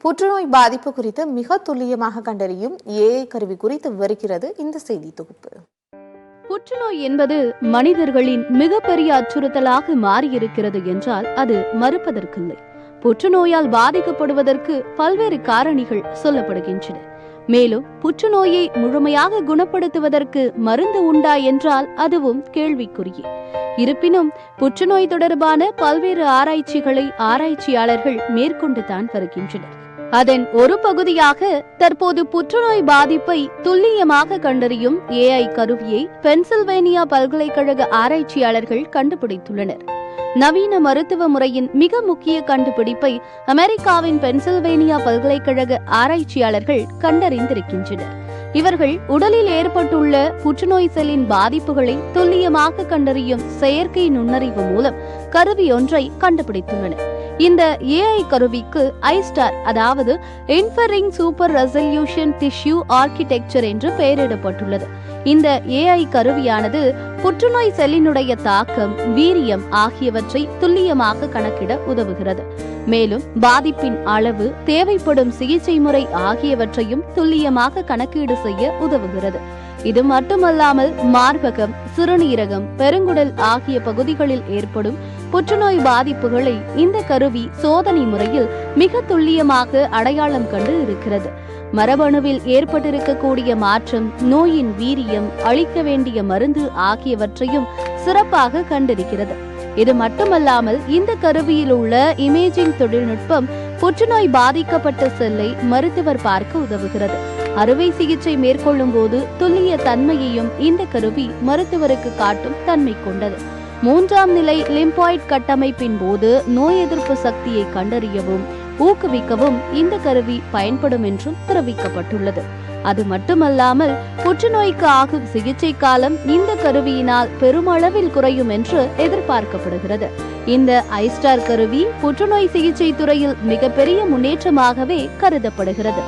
புற்றுநோய் பாதிப்பு குறித்து மிக துல்லியமாக கண்டறியும் ஏஐ கருவி குறித்து விவரிக்கிறது இந்த செய்தி தொகுப்பு. புற்றுநோய் என்பது மனிதர்களின் மிகப்பெரிய அச்சுறுத்தலாக மாறியிருக்கிறது என்றால் அது மறுப்பதற்கில்லை. புற்றுநோயால் பாதிக்கப்படுவதற்கு பல்வேறு காரணிகள் சொல்லப்படுகின்றன. மேலும் புற்றுநோயை முழுமையாக குணப்படுத்துவதற்கு மருந்து உண்டா என்றால் அதுவும் கேள்விக்குறியே. இருப்பினும் புற்றுநோய் தொடர்பான பல்வேறு ஆராய்ச்சிகளை ஆராய்ச்சியாளர்கள் மேற்கொண்டுதான் வருகின்றனர். அதன் ஒரு பகுதியாக தற்போது புற்றுநோய் பாதிப்பை துல்லியமாக கண்டறியும் ஏஐ கருவியை பென்சில்வேனியா பல்கலைக்கழக ஆராய்ச்சியாளர்கள் கண்டுபிடித்துள்ளனர். நவீன மருத்துவ முறையின் மிக முக்கிய கண்டுபிடிப்பை அமெரிக்காவின் பென்சில்வேனியா பல்கலைக்கழக ஆராய்ச்சியாளர்கள் கண்டறிந்திருக்கின்றனர். இவர்கள் உடலில் ஏற்பட்டுள்ள புற்றுநோய் செல்லின் பாதிப்புகளை துல்லியமாக கண்டறியும் செயற்கை நுண்ணறிவு மூலம் கருவி ஒன்றை கண்டுபிடித்துள்ளனர். இந்த ஏஐ கருவிக்கு ஐஸ்டார், அதாவது இன்ஃபரிங் சூப்பர் ரெசல்யூஷன் டிஷ்யூ ஆர்கிடெக்சர் என்று பெயரிடப்பட்டுள்ளது. இந்த ஏஐ கருவியானது புற்றுநோய் செல்லினுடைய தாக்கம், வீரியம் ஆகியவற்றை துல்லியமாக கணக்கிட உதவுகிறது. மேலும் பாதிப்பின் அளவு, தேவைப்படும் சிகிச்சை முறை ஆகியவற்றையும் துல்லியமாக கணக்கீடு செய்ய உதவுகிறது. இது மட்டுமல்லாமல் மார்பகம், சிறுநீரகம், பெருங்குடல் ஆகிய பகுதிகளில் ஏற்படும் புற்றுநோய் பாதிப்புகளை இந்த கருவி சோதனை முறையில் மிக துல்லியமாக அடையாளம் கண்டு இருக்கிறது. மரபணுவில் ஏற்பட்டிருக்கக்கூடிய மாற்றம், நோயின் வீரியம், அளிக்க வேண்டிய மருந்து ஆகியவற்றையும் சிறப்பாக கண்டிருக்கிறது. இது மட்டுமல்லாமல் இந்த கருவியில் உள்ள இமேஜிங் தொழில்நுட்பம் புற்றுநோய் பாதிக்கப்பட்ட செல்லை மருத்துவர் பார்க்க உதவுகிறது. அறுவை சிகிச்சை மேற்கொள்ளும் போது துல்லிய தன்மையையும் இந்த கருவி மருத்துவருக்கு காட்டும் தன்மை கொண்டது. 3ஆம் நிலை லிம்பாய்ட் கட்டமைப்பின் போது நோய் எதிர்ப்பு சக்தியை கண்டறியவும் ஊக்குவிக்கவும் இந்த கருவி பயன்படும் என்றும் தெரிவிக்கப்பட்டுள்ளது. அது மட்டுமல்லாமல் புற்றுநோய்க்கு ஆகும் சிகிச்சை காலம் இந்த கருவியினால் பெருமளவில் குறையும் என்று எதிர்பார்க்கப்படுகிறது. இந்த ஐஸ்டார் கருவி புற்றுநோய் சிகிச்சை துறையில் மிகப்பெரிய முன்னேற்றமாகவே கருதப்படுகிறது.